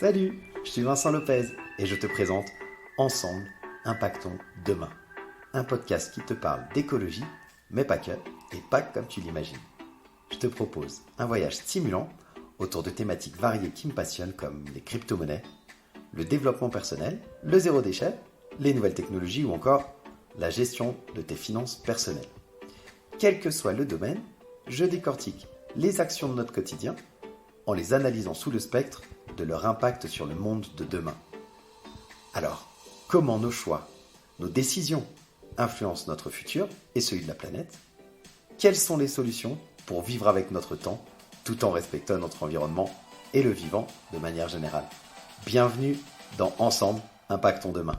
Salut, je suis Vincent Lopez et je te présente Ensemble, Impactons Demain, un podcast qui te parle d'écologie, mais pas que, et pas comme tu l'imagines. Je te propose un voyage stimulant autour de thématiques variées qui me passionnent comme les crypto-monnaies, le développement personnel, le zéro déchet, les nouvelles technologies ou encore la gestion de tes finances personnelles. Quel que soit le domaine, je décortique les actions de notre quotidien en les analysant sous le spectre de leur impact sur le monde de demain. Alors, comment nos choix, nos décisions influencent notre futur et celui de la planète? Quelles sont les solutions pour vivre avec notre temps tout en respectant notre environnement et le vivant de manière générale? Bienvenue dans Ensemble, Impactons Demain.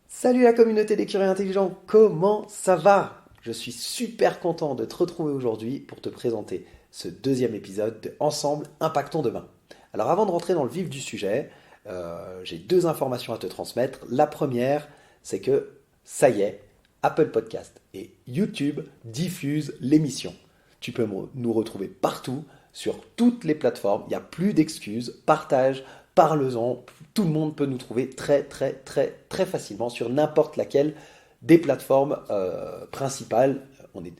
Salut la communauté des curieux intelligents, comment ça va? Je suis super content de te retrouver aujourd'hui pour te présenter ce deuxième épisode de Ensemble, Impactons Demain. Alors avant de rentrer dans le vif du sujet, j'ai deux informations à te transmettre. La première, c'est que ça y est, Apple Podcast et YouTube diffusent l'émission. Tu peux nous retrouver partout, sur toutes les plateformes. Il n'y a plus d'excuses. Partage, parle-en. Tout le monde peut nous trouver très facilement sur n'importe laquelle des plateformes principales.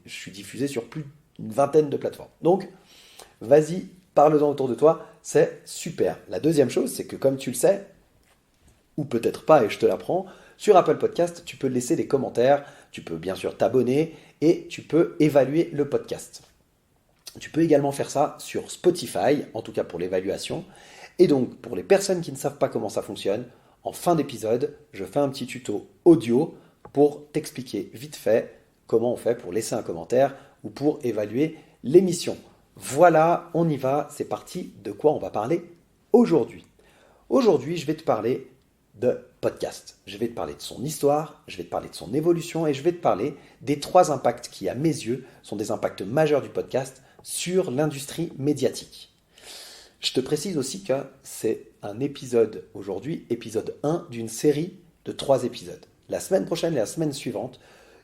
Je suis diffusé sur plus d'une vingtaine de plateformes. Donc, vas-y, parle-en autour de toi, c'est super. La deuxième chose, c'est que comme tu le sais, ou peut-être pas et je te l'apprends, sur Apple Podcast, tu peux laisser des commentaires, tu peux bien sûr t'abonner et tu peux évaluer le podcast. Tu peux également faire ça sur Spotify, en tout cas pour l'évaluation. Et donc, pour les personnes qui ne savent pas comment ça fonctionne, en fin d'épisode, je fais un petit tuto audio pour t'expliquer vite fait comment on fait pour laisser un commentaire ou pour évaluer l'émission. Voilà, on y va, c'est parti. De quoi on va parler aujourd'hui? Aujourd'hui, je vais te parler de podcast. Je vais te parler de son histoire, je vais te parler de son évolution et je vais te parler des trois impacts qui, à mes yeux, sont des impacts majeurs du podcast sur l'industrie médiatique. Je te précise aussi que c'est un épisode aujourd'hui, épisode 1 d'une série de 3 épisodes. La semaine prochaine et la semaine suivante,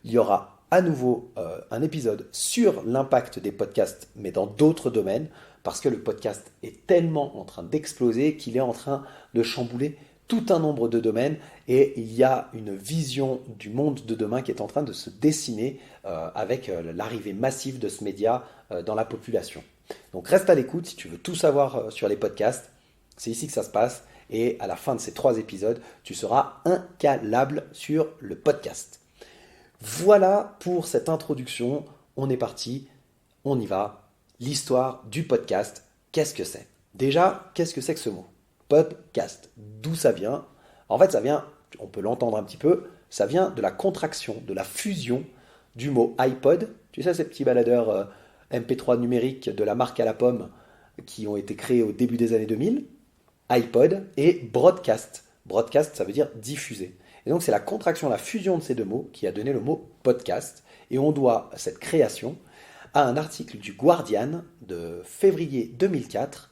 il y aura à nouveau un épisode sur l'impact des podcasts, mais dans d'autres domaines, parce que le podcast est tellement en train d'exploser qu'il est en train de chambouler tout un nombre de domaines et il y a une vision du monde de demain qui est en train de se dessiner avec l'arrivée massive de ce média dans la population. Donc reste à l'écoute si tu veux tout savoir sur les podcasts, c'est ici que ça se passe et à la fin de ces 3 épisodes, tu seras incalable sur le podcast. Voilà pour cette introduction, on est parti, on y va. L'histoire du podcast, qu'est-ce que c'est? Déjà, qu'est-ce que c'est que ce mot? Podcast, d'où ça vient? En fait, ça vient, on peut l'entendre un petit peu, ça vient de la contraction, de la fusion du mot iPod. Tu sais, ces petits baladeurs MP3 numériques de la marque à la pomme qui ont été créés au début des années 2000, iPod et broadcast. Broadcast, ça veut dire diffuser. Et donc c'est la contraction, la fusion de ces deux mots qui a donné le mot podcast. Et on doit cette création à un article du Guardian de février 2004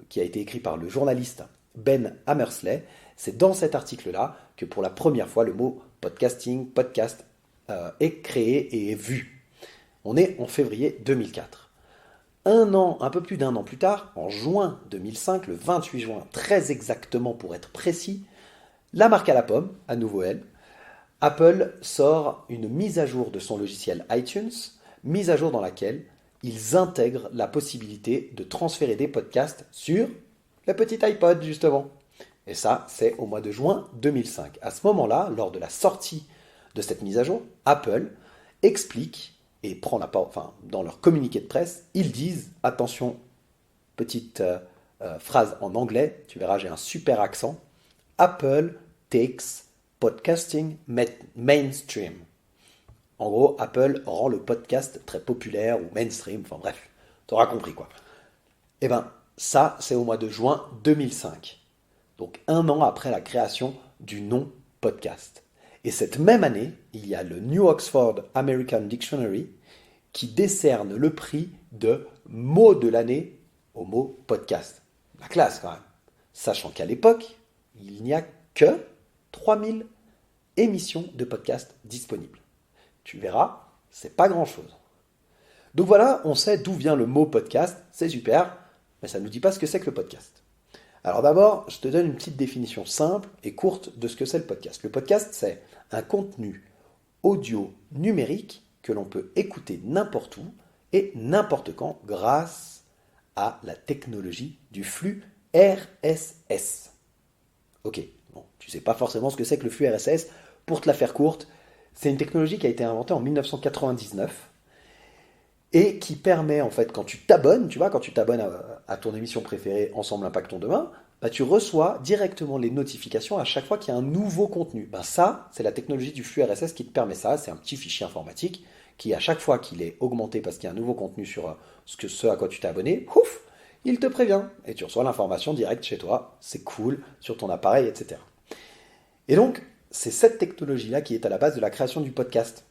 qui a été écrit par le journaliste Ben Hammersley. C'est dans cet article-là que pour la première fois le mot podcasting, podcast est créé et est vu. On est en février 2004. Un peu plus d'un an plus tard, en juin 2005, le 28 juin, très exactement pour être précis, la marque à la pomme, à nouveau elle, Apple sort une mise à jour de son logiciel iTunes, mise à jour dans laquelle ils intègrent la possibilité de transférer des podcasts sur le petit iPod justement. Et ça, c'est au mois de juin 2005. À ce moment-là, lors de la sortie de cette mise à jour, Apple explique et prend la parole, dans leur communiqué de presse, ils disent, attention, petite phrase en anglais, tu verras, j'ai un super accent, Apple takes podcasting mainstream. En gros, Apple rend le podcast très populaire ou mainstream, enfin bref, tu auras compris quoi. Eh bien, ça, c'est au mois de juin 2005. Donc, un an après la création du nom podcast. Et cette même année, il y a le New Oxford American Dictionary qui décerne le prix de mot de l'année au mot podcast. La classe quand même. Sachant qu'à l'époque, il n'y a que 3000 émissions de podcast disponibles. Tu verras, c'est pas grand-chose. Donc voilà, on sait d'où vient le mot podcast, c'est super, mais ça ne nous dit pas ce que c'est que le podcast. Alors d'abord, je te donne une petite définition simple et courte de ce que c'est le podcast. Le podcast, c'est un contenu audio numérique que l'on peut écouter n'importe où et n'importe quand grâce à la technologie du flux RSS. Ok, bon, tu sais pas forcément ce que c'est que le flux RSS. Pour te la faire courte, c'est une technologie qui a été inventée en 1999 et qui permet, en fait, quand tu t'abonnes, tu vois, quand tu t'abonnes à ton émission préférée Ensemble Impactons Demain, bah, tu reçois directement les notifications à chaque fois qu'il y a un nouveau contenu. Bah, ça, c'est la technologie du flux RSS qui te permet ça. C'est un petit fichier informatique qui, à chaque fois qu'il est augmenté parce qu'il y a un nouveau contenu sur ce à quoi tu t'es abonné, ouf, il te prévient et tu reçois l'information directe chez toi. C'est cool, sur ton appareil, etc. Et donc, c'est cette technologie-là qui est à la base de la création du podcast.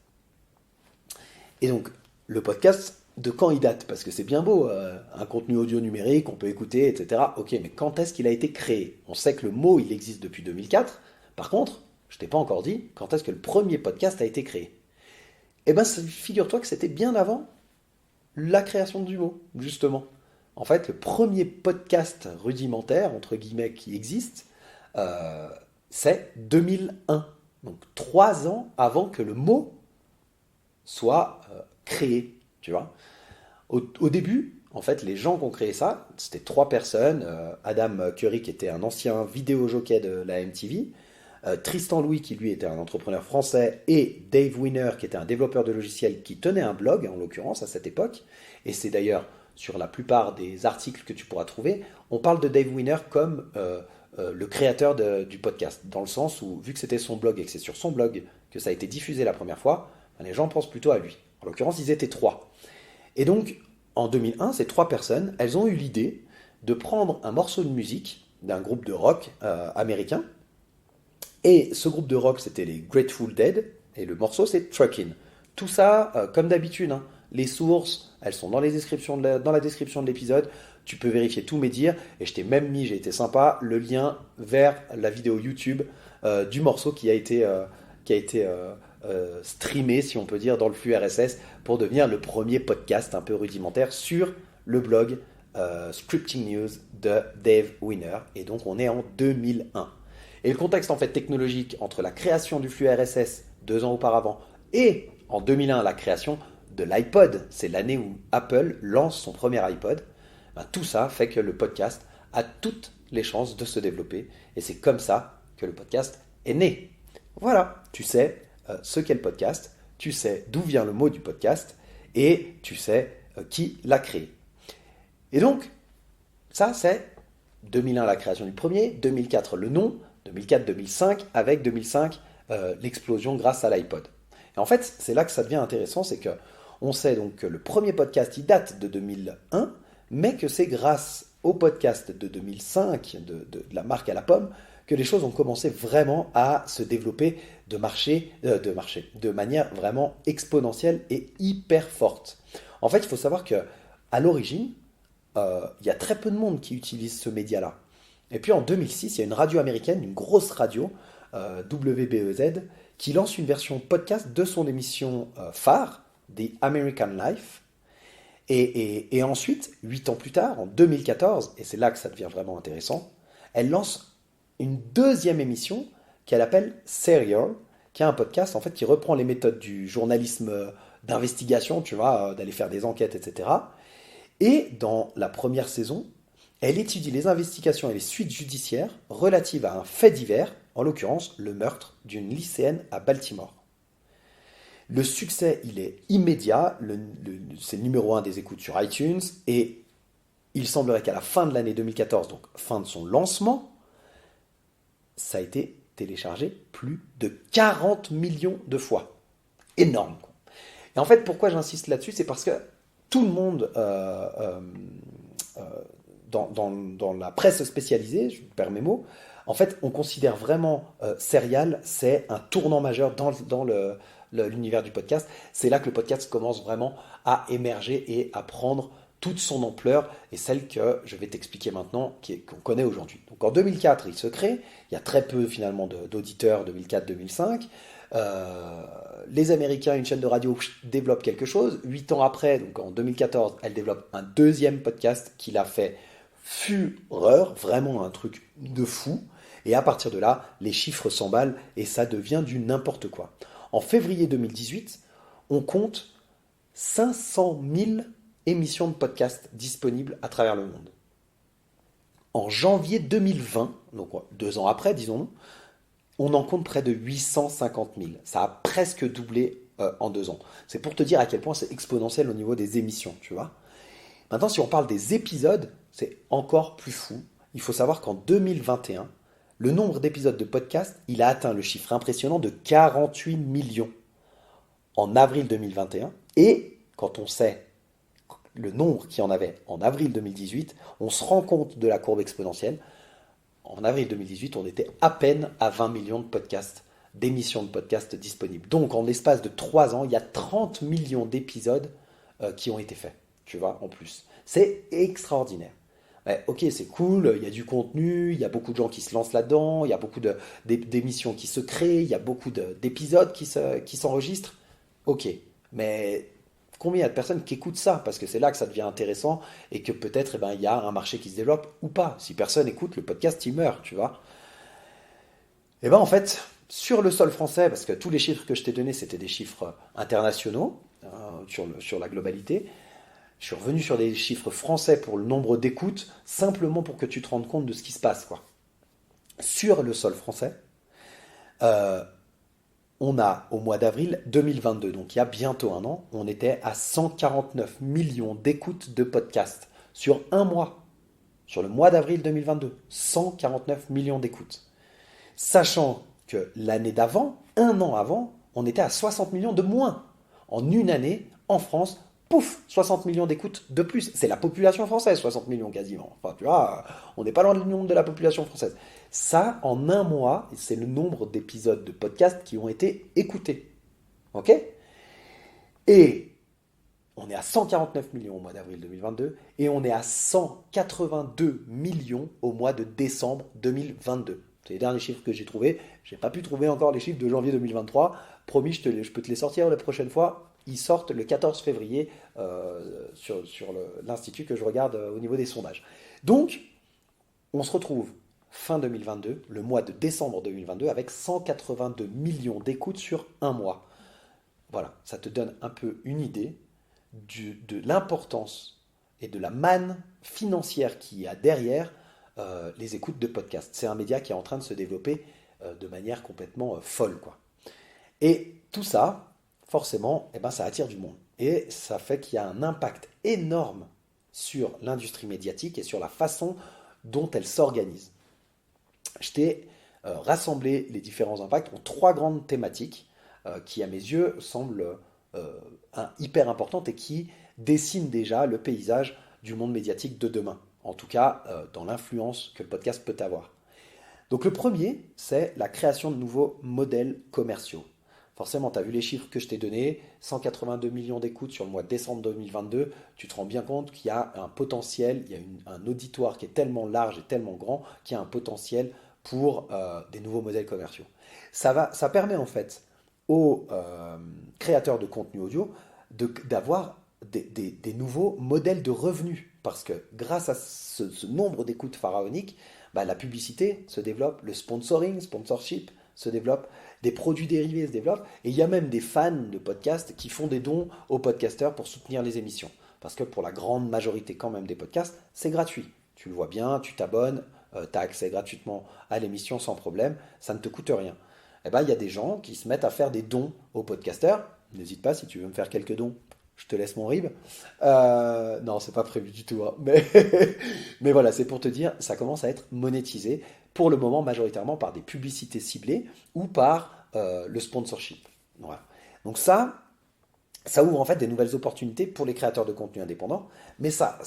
Et donc, le podcast, de quand il date? Parce que c'est bien beau, un contenu audio numérique, on peut écouter, etc. Ok, mais quand est-ce qu'il a été créé? On sait que le mot, il existe depuis 2004. Par contre, je t'ai pas encore dit quand est-ce que le premier podcast a été créé. Eh bien, figure-toi que c'était bien avant la création du mot, justement. En fait, le premier podcast rudimentaire, entre guillemets, qui existe, euh, c'est 2001. Donc 3 ans avant que le mot soit créé, tu vois. Au début, en fait, les gens qui ont créé ça, c'était 3 personnes. Adam Curry, qui était un ancien vidéo-jockey de la MTV, Tristan Louis, qui lui était un entrepreneur français, et Dave Winner, qui était un développeur de logiciels qui tenait un blog, en l'occurrence, à cette époque. Et c'est d'ailleurs sur la plupart des articles que tu pourras trouver, on parle de Dave Winner comme le créateur du podcast, dans le sens où, vu que c'était son blog et que c'est sur son blog que ça a été diffusé la première fois, ben, les gens pensent plutôt à lui. En l'occurrence, ils étaient 3. Et donc, en 2001, ces 3 personnes, elles ont eu l'idée de prendre un morceau de musique d'un groupe de rock américain. Et ce groupe de rock, c'était les Grateful Dead, et le morceau, c'est Truckin'. Tout ça, comme d'habitude, hein. Les sources, elles sont dans dans la description de l'épisode. Tu peux vérifier tous mes dires. Et je t'ai même mis, j'ai été sympa, le lien vers la vidéo YouTube du morceau qui a été streamé, si on peut dire, dans le flux RSS pour devenir le premier podcast un peu rudimentaire sur le blog Scripting News de Dave Winner. Et donc, on est en 2001. Et le contexte en fait technologique entre la création du flux RSS 2 ans auparavant et en 2001 la création de l'iPod, c'est l'année où Apple lance son premier iPod, ben, tout ça fait que le podcast a toutes les chances de se développer et c'est comme ça que le podcast est né. Voilà, tu sais ce qu'est le podcast, tu sais d'où vient le mot du podcast et tu sais qui l'a créé. Et donc, ça c'est 2001 la création du premier, 2004 le nom, 2004-2005, avec 2005 l'explosion grâce à l'iPod. Et en fait, c'est là que ça devient intéressant, c'est que on sait donc que le premier podcast, il date de 2001, mais que c'est grâce au podcast de 2005, de la marque à la pomme, que les choses ont commencé vraiment à se développer de manière vraiment exponentielle et hyper forte. En fait, il faut savoir que à l'origine, il y a très peu de monde qui utilise ce média-là. Et puis en 2006, il y a une radio américaine, une grosse radio, WBEZ, qui lance une version podcast de son émission phare, The American Life. Et ensuite, 8 ans plus tard, en 2014, et c'est là que ça devient vraiment intéressant, elle lance une deuxième émission qu'elle appelle Serial, qui est un podcast en fait qui reprend les méthodes du journalisme d'investigation, tu vois, d'aller faire des enquêtes, etc. Et dans la première saison, elle étudie les investigations et les suites judiciaires relatives à un fait divers, en l'occurrence le meurtre d'une lycéenne à Baltimore. Le succès, il est immédiat, c'est le numéro 1 des écoutes sur iTunes, et il semblerait qu'à la fin de l'année 2014, donc fin de son lancement, ça a été téléchargé plus de 40 millions de fois. Énorme, quoi. Et en fait, pourquoi j'insiste là-dessus, c'est parce que tout le monde... dans la presse spécialisée, je perds mes mots, en fait, on considère vraiment Serial, c'est un tournant majeur dans l'univers du podcast. C'est là que le podcast commence vraiment à émerger et à prendre toute son ampleur et celle que je vais t'expliquer maintenant, qu'on connaît aujourd'hui. Donc en 2004, il se crée, il y a très peu finalement d'auditeurs, 2004-2005. Les Américains, une chaîne de radio, développent quelque chose. 8 ans après, donc en 2014, elle développe un deuxième podcast qu'il a fait fureur, vraiment un truc de fou. Et à partir de là, les chiffres s'emballent et ça devient du n'importe quoi. En février 2018, on compte 500 000 émissions de podcast disponibles à travers le monde. En janvier 2020, donc 2 ans après, disons-nous, on en compte près de 850 000. Ça a presque doublé en 2 ans. C'est pour te dire à quel point c'est exponentiel au niveau des émissions, tu vois. Maintenant, si on parle des épisodes, c'est encore plus fou. Il faut savoir qu'en 2021, le nombre d'épisodes de podcast, il a atteint le chiffre impressionnant de 48 millions en avril 2021. Et quand on sait le nombre qu'il y en avait en avril 2018, on se rend compte de la courbe exponentielle. En avril 2018, on était à peine à 20 millions de podcasts, d'émissions de podcasts disponibles. Donc, en l'espace de 3 ans, il y a 30 millions d'épisodes qui ont été faits, tu vois, en plus. C'est extraordinaire. Ouais, ok, c'est cool, il y a du contenu, il y a beaucoup de gens qui se lancent là-dedans, il y a beaucoup d'émissions qui se créent, il y a beaucoup d'épisodes qui s'enregistrent. Ok, mais combien il y a de personnes qui écoutent ça? Parce que c'est là que ça devient intéressant et que peut-être il y a un marché qui se développe ou pas. Si personne écoute, le podcast, il meurt, tu vois. Et en fait, sur le sol français, parce que tous les chiffres que je t'ai donnés, c'était des chiffres internationaux sur la globalité, je suis revenu sur des chiffres français pour le nombre d'écoutes, simplement pour que tu te rendes compte de ce qui se passe, quoi. Sur le sol français, euh, on a, au mois d'avril 2022, donc il y a bientôt un an, on était à 149 millions d'écoutes de podcasts sur un mois. Sur le mois d'avril 2022, 149 millions d'écoutes. Sachant que l'année d'avant, un an avant, on était à 60 millions de moins. En une année, en France, pouf, 60 millions d'écoutes de plus. C'est la population française, 60 millions quasiment. Enfin, tu vois, on n'est pas loin du nombre de la population française. Ça, en un mois, c'est le nombre d'épisodes de podcasts qui ont été écoutés. Ok? Et on est à 149 millions au mois d'avril 2022 et on est à 182 millions au mois de décembre 2022. C'est les derniers chiffres que j'ai trouvés. Je n'ai pas pu trouver encore les chiffres de janvier 2023. Promis, je peux te les sortir la prochaine fois. Ils sortent le 14 février sur l'institut que je regarde au niveau des sondages. Donc, on se retrouve fin 2022, le mois de décembre 2022, avec 182 millions d'écoutes sur un mois. Voilà, ça te donne un peu une idée de l'importance et de la manne financière qu'il y a derrière les écoutes de podcasts. C'est un média qui est en train de se développer de manière complètement folle, quoi. Et tout ça, forcément, ça attire du monde. Et ça fait qu'il y a un impact énorme sur l'industrie médiatique et sur la façon dont elle s'organise. Je t'ai rassemblé les différents impacts en 3 grandes thématiques qui, à mes yeux, semblent hyper importantes et qui dessinent déjà le paysage du monde médiatique de demain. En tout cas, dans l'influence que le podcast peut avoir. Donc le premier, c'est la création de nouveaux modèles commerciaux. Forcément, tu as vu les chiffres que je t'ai donnés, 182 millions d'écoutes sur le mois de décembre 2022, tu te rends bien compte qu'il y a un potentiel, il y a un auditoire qui est tellement large et tellement grand qu'il y a un potentiel pour des nouveaux modèles commerciaux. Ça permet en fait aux créateurs de contenu audio d'avoir des nouveaux modèles de revenus. Parce que grâce à ce nombre d'écoutes pharaoniques, la publicité se développe, le sponsorship se développe, des produits dérivés se développent, et il y a même des fans de podcasts qui font des dons aux podcasteurs pour soutenir les émissions. Parce que pour la grande majorité quand même des podcasts, c'est gratuit. Tu le vois bien, tu t'abonnes, tu as accès gratuitement à l'émission sans problème, ça ne te coûte rien. Il y a des gens qui se mettent à faire des dons aux podcasteurs. N'hésite pas, si tu veux me faire quelques dons, je te laisse mon RIB. Non, c'est pas prévu du tout, hein. Mais voilà, c'est pour te dire, ça commence à être monétisé, pour le moment majoritairement par des publicités ciblées ou par le sponsorship. Voilà. Donc ça ouvre en fait des nouvelles opportunités pour les créateurs de contenu indépendants, mais ça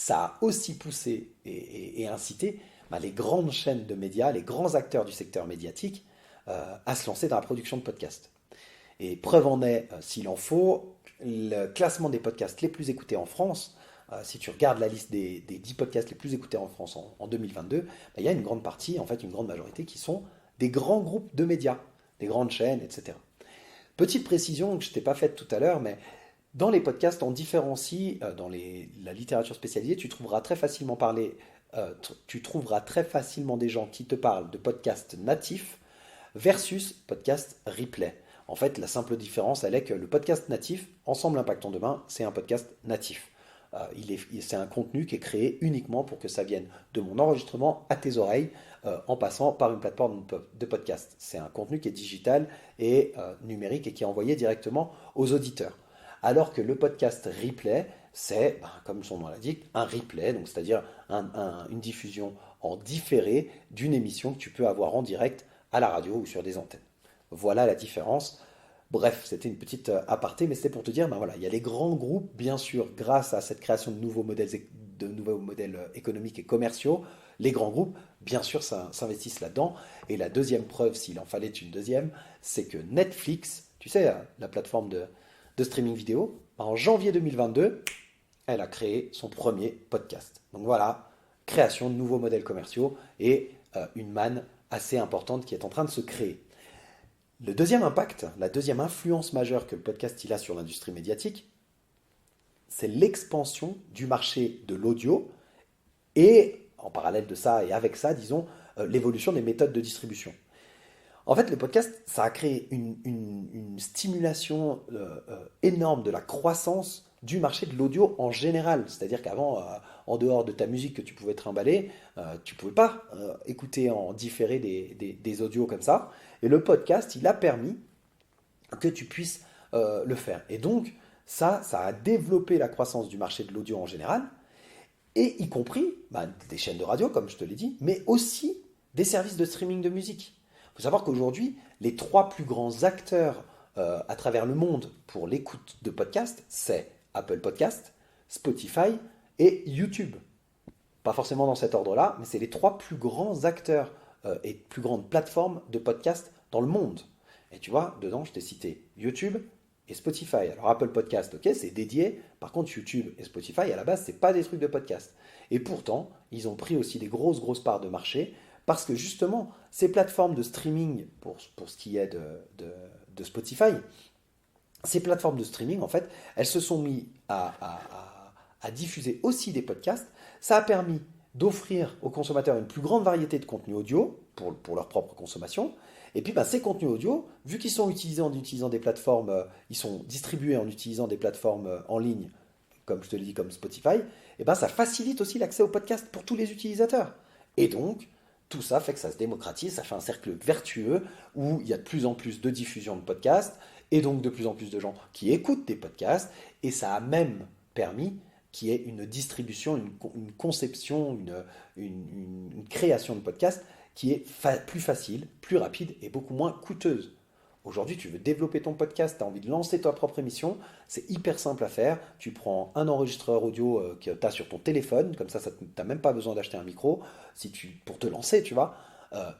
a aussi poussé et incité les grandes chaînes de médias, les grands acteurs du secteur médiatique à se lancer dans la production de podcasts. Et preuve en est, s'il en faut, le classement des podcasts les plus écoutés en France, si tu regardes la liste des 10 podcasts les plus écoutés en France en 2022, il y a une grande partie, en fait une grande majorité, qui sont des grands groupes de médias, des grandes chaînes, etc. Petite précision que je t'ai pas faite tout à l'heure, mais Dans les podcasts, on différencie, dans la littérature spécialisée, tu trouveras très facilement des gens qui te parlent de podcasts natifs versus podcast replay. En fait, la simple différence, elle est que le podcast natif, Ensemble Impactons Demain, c'est un podcast natif. C'est un contenu qui est créé uniquement pour que ça vienne de mon enregistrement à tes oreilles en passant par une plateforme de podcast. C'est un contenu qui est digital et numérique et qui est envoyé directement aux auditeurs. Alors que le podcast replay, c'est, comme son nom l'indique, un replay, donc c'est-à-dire une diffusion en différé d'une émission que tu peux avoir en direct à la radio ou sur des antennes. Voilà la différence. Bref, c'était une petite aparté, mais c'était pour te dire, voilà, il y a les grands groupes, bien sûr, grâce à cette création de nouveaux modèles économiques et commerciaux, les grands groupes, bien sûr, s'investissent là-dedans. Et la deuxième preuve, s'il en fallait une deuxième, c'est que Netflix, tu sais, la plateforme de streaming vidéo, en janvier 2022, elle a créé son premier podcast. Donc voilà, création de nouveaux modèles commerciaux et une manne assez importante qui est en train de se créer. Le deuxième impact, la deuxième influence majeure que le podcast il a sur l'industrie médiatique, c'est l'expansion du marché de l'audio et, en parallèle de ça et avec ça, disons, l'évolution des méthodes de distribution. En fait, le podcast, ça a créé une stimulation énorme de la croissance du marché de l'audio en général. C'est-à-dire qu'avant, en dehors de ta musique que tu pouvais trimballer, tu ne pouvais pas écouter en différé des audios comme ça. Et le podcast, il a permis que tu puisses le faire. Et donc, ça a développé la croissance du marché de l'audio en général, et y compris des chaînes de radio, comme je te l'ai dit, mais aussi des services de streaming de musique. Il faut savoir qu'aujourd'hui, les trois plus grands acteurs à travers le monde pour l'écoute de podcasts, c'est Apple Podcast, Spotify et YouTube. Pas forcément dans cet ordre-là, mais c'est les trois plus grands acteurs et plus grandes plateformes de podcasts dans le monde. Et tu vois, dedans, je t'ai cité YouTube et Spotify. Alors Apple Podcast, ok, c'est dédié. Par contre, YouTube et Spotify, à la base, c'est pas des trucs de podcast. Et pourtant, ils ont pris aussi des grosses parts de marché parce que justement, ces plateformes de streaming, pour ce qui est de Spotify, ces plateformes de streaming, en fait, elles se sont mises à diffuser aussi des podcasts. Ça a permis d'offrir aux consommateurs une plus grande variété de contenus audio pour leur propre consommation. Et puis ces contenus audio, vu qu'ils sont utilisés en utilisant des plateformes, ils sont distribués en utilisant des plateformes en ligne, comme je te l'ai dit, comme Spotify, et ça facilite aussi l'accès aux podcasts pour tous les utilisateurs. Et donc, tout ça fait que ça se démocratise, ça fait un cercle vertueux où il y a de plus en plus de diffusion de podcasts et donc de plus en plus de gens qui écoutent des podcasts. Et ça a même permis qu'il y ait une distribution, une conception, une création de podcasts qui est plus facile, plus rapide et beaucoup moins coûteuse. Aujourd'hui, tu veux développer ton podcast, tu as envie de lancer ta propre émission, c'est hyper simple à faire. Tu prends un enregistreur audio que tu as sur ton téléphone, comme ça tu n'as même pas besoin d'acheter un micro pour te lancer, tu vois.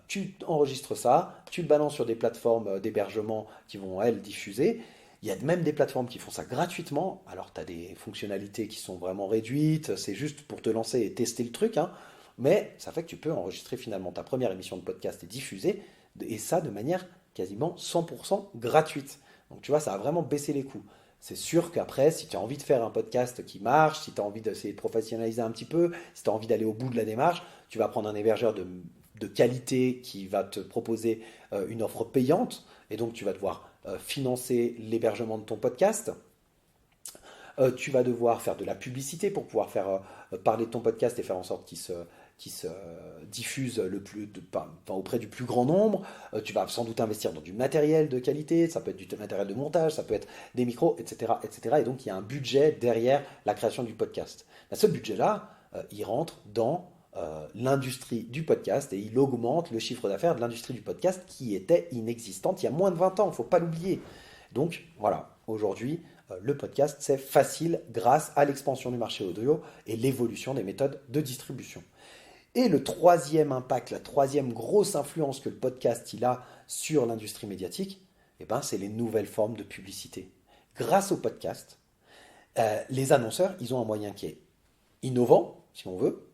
Tu enregistres ça, tu le balances sur des plateformes d'hébergement qui vont, elles, diffuser. Il y a même des plateformes qui font ça gratuitement. Alors, tu as des fonctionnalités qui sont vraiment réduites, c'est juste pour te lancer et tester le truc, hein. Mais ça fait que tu peux enregistrer finalement ta première émission de podcast et diffuser, et ça de manière quasiment 100% gratuite. Donc tu vois, ça a vraiment baissé les coûts. C'est sûr qu'après, si tu as envie de faire un podcast qui marche, si tu as envie d'essayer de professionnaliser un petit peu, si tu as envie d'aller au bout de la démarche, tu vas prendre un hébergeur de qualité qui va te proposer une offre payante, et donc tu vas devoir financer l'hébergement de ton podcast. Tu vas devoir faire de la publicité pour pouvoir faire parler de ton podcast et faire en sorte qu'il se diffuse auprès du plus grand nombre. Tu vas sans doute investir dans du matériel de qualité, ça peut être du matériel de montage, ça peut être des micros, etc., etc. Et donc, il y a un budget derrière la création du podcast. Ce budget-là, il rentre dans l'industrie du podcast et il augmente le chiffre d'affaires de l'industrie du podcast qui était inexistante il y a moins de 20 ans, il ne faut pas l'oublier. Donc, voilà, aujourd'hui, le podcast, c'est facile grâce à l'expansion du marché audio et l'évolution des méthodes de distribution. Et le troisième impact, la troisième grosse influence que le podcast il a sur l'industrie médiatique, c'est les nouvelles formes de publicité. Grâce au podcast, les annonceurs, ils ont un moyen qui est innovant, si on veut,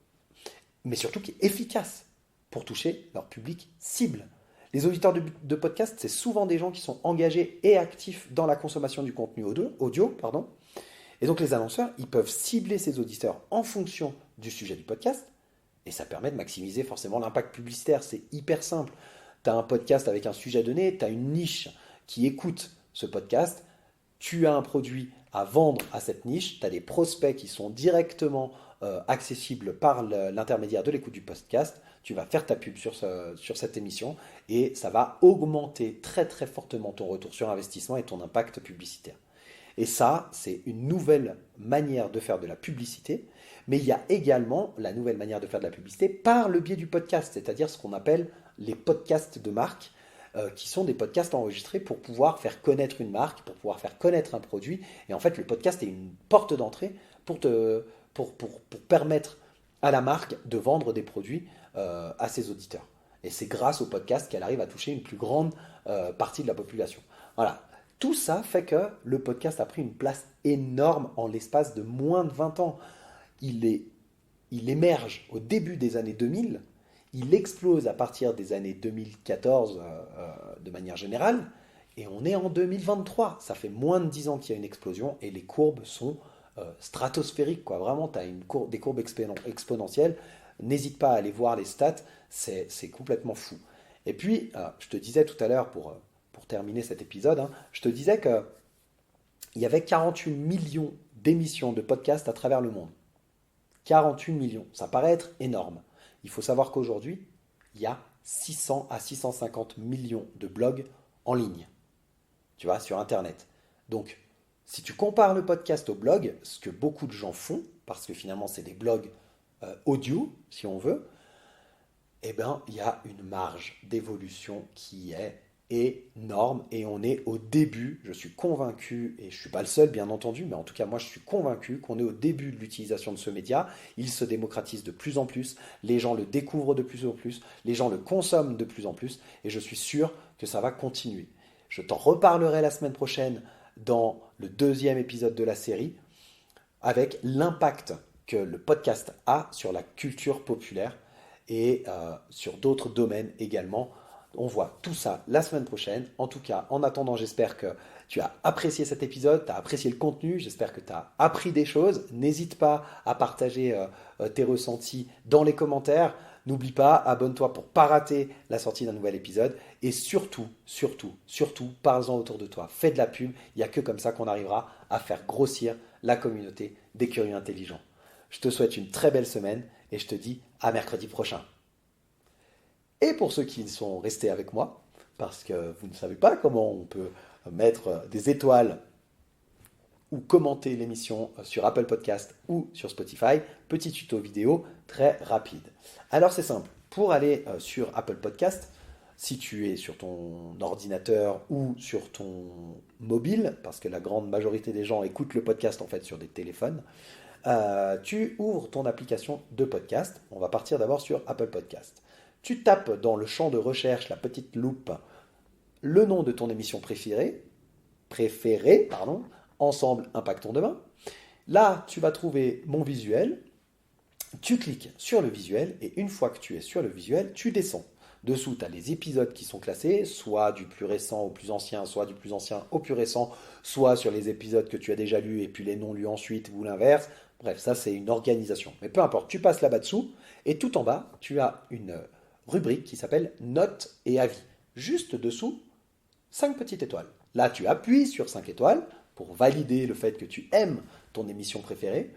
mais surtout qui est efficace pour toucher leur public cible. Les auditeurs de podcast, c'est souvent des gens qui sont engagés et actifs dans la consommation du contenu audio, Et donc les annonceurs, ils peuvent cibler ces auditeurs en fonction du sujet du podcast, et ça permet de maximiser forcément l'impact publicitaire. C'est hyper simple. Tu as un podcast avec un sujet donné, tu as une niche qui écoute ce podcast, tu as un produit à vendre à cette niche, tu as des prospects qui sont directement accessibles par l'intermédiaire de l'écoute du podcast, tu vas faire ta pub sur cette émission et ça va augmenter très très fortement ton retour sur investissement et ton impact publicitaire. Et ça, c'est une nouvelle manière de faire de la publicité, mais il y a également la nouvelle manière de faire de la publicité par le biais du podcast, c'est-à-dire ce qu'on appelle les podcasts de marque, qui sont des podcasts enregistrés pour pouvoir faire connaître une marque, pour pouvoir faire connaître un produit. Et en fait, le podcast est une porte d'entrée pour permettre à la marque de vendre des produits à ses auditeurs. Et c'est grâce au podcast qu'elle arrive à toucher une plus grande partie de la population. Voilà. Tout ça fait que le podcast a pris une place énorme en l'espace de moins de 20 ans. Il émerge au début des années 2000, il explose à partir des années 2014 de manière générale, et on est en 2023. Ça fait moins de 10 ans qu'il y a une explosion, et les courbes sont stratosphériques, quoi. Vraiment, tu as des courbes exponentielles. N'hésite pas à aller voir les stats, c'est complètement fou. Et puis, je te disais tout à l'heure, pour terminer cet épisode, je te disais qu'il y avait 48 millions d'émissions de podcasts à travers le monde. 48 millions, ça paraît être énorme. Il faut savoir qu'aujourd'hui, il y a 600 à 650 millions de blogs en ligne, tu vois, sur Internet. Donc, si tu compares le podcast au blog, ce que beaucoup de gens font, parce que finalement c'est des blogs audio, si on veut, eh bien, il y a une marge d'évolution qui est énorme et on est au début, je suis convaincu, et je ne suis pas le seul bien entendu, mais en tout cas moi je suis convaincu qu'on est au début de l'utilisation de ce média, il se démocratise de plus en plus, les gens le découvrent de plus en plus, les gens le consomment de plus en plus et je suis sûr que ça va continuer. Je t'en reparlerai la semaine prochaine dans le 2e épisode de la série avec l'impact que le podcast a sur la culture populaire et sur d'autres domaines également. On voit tout ça la semaine prochaine. En tout cas, en attendant, j'espère que tu as apprécié cet épisode, tu as apprécié le contenu, j'espère que tu as appris des choses. N'hésite pas à partager tes ressentis dans les commentaires. N'oublie pas, abonne-toi pour ne pas rater la sortie d'un nouvel épisode. Et surtout, parle-en autour de toi. Fais de la pub. Il n'y a que comme ça qu'on arrivera à faire grossir la communauté des curieux intelligents. Je te souhaite une très belle semaine et je te dis à mercredi prochain. Et pour ceux qui sont restés avec moi, parce que vous ne savez pas comment on peut mettre des étoiles ou commenter l'émission sur Apple Podcast ou sur Spotify, petit tuto vidéo très rapide. Alors c'est simple, pour aller sur Apple Podcast, si tu es sur ton ordinateur ou sur ton mobile, parce que la grande majorité des gens écoutent le podcast en fait sur des téléphones, tu ouvres ton application de podcast. On va partir d'abord sur Apple Podcast. Tu tapes dans le champ de recherche, la petite loupe, le nom de ton émission préférée, Ensemble, impactons demain. Là, tu vas trouver mon visuel. Tu cliques sur le visuel et une fois que tu es sur le visuel, tu descends. Dessous, tu as les épisodes qui sont classés, soit du plus récent au plus ancien, soit du plus ancien au plus récent, soit sur les épisodes que tu as déjà lus et puis les non lus ensuite ou l'inverse. Bref, ça c'est une organisation. Mais peu importe, tu passes là-bas dessous et tout en bas, tu as une rubrique qui s'appelle Notes et avis. Juste dessous, 5 petites étoiles. Là, tu appuies sur 5 étoiles pour valider le fait que tu aimes ton émission préférée.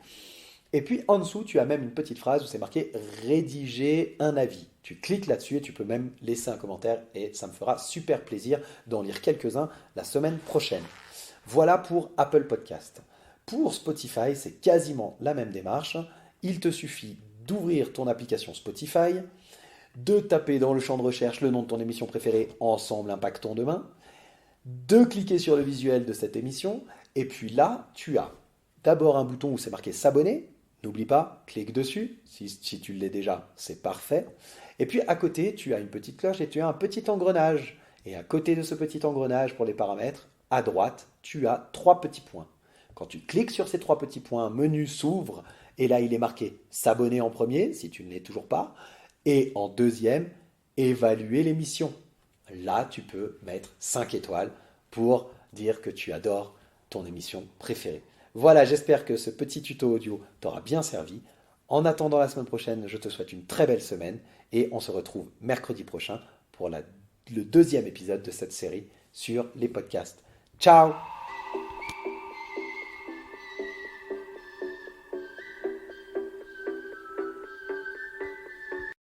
Et puis en dessous, tu as même une petite phrase où c'est marqué « Rédiger un avis ». Tu cliques là-dessus et tu peux même laisser un commentaire et ça me fera super plaisir d'en lire quelques-uns la semaine prochaine. Voilà pour Apple Podcast. Pour Spotify, c'est quasiment la même démarche. Il te suffit d'ouvrir ton application Spotify, de taper dans le champ de recherche le nom de ton émission préférée « Ensemble, impactons demain », de cliquer sur le visuel de cette émission, et puis là, tu as d'abord un bouton où c'est marqué « S'abonner ». N'oublie pas, clique dessus, si tu l'es déjà, c'est parfait. Et puis à côté, tu as une petite cloche et tu as un petit engrenage. Et à côté de ce petit engrenage pour les paramètres, à droite, tu as 3 petits points. Quand tu cliques sur ces 3 petits points, un menu s'ouvre, et là il est marqué « S'abonner » en premier, si tu ne l'es toujours pas, et en deuxième, « Évaluer l'émission ». Là, tu peux mettre 5 étoiles pour dire que tu adores ton émission préférée. Voilà, j'espère que ce petit tuto audio t'aura bien servi. En attendant la semaine prochaine, je te souhaite une très belle semaine et on se retrouve mercredi prochain pour le deuxième épisode de cette série sur les podcasts. Ciao!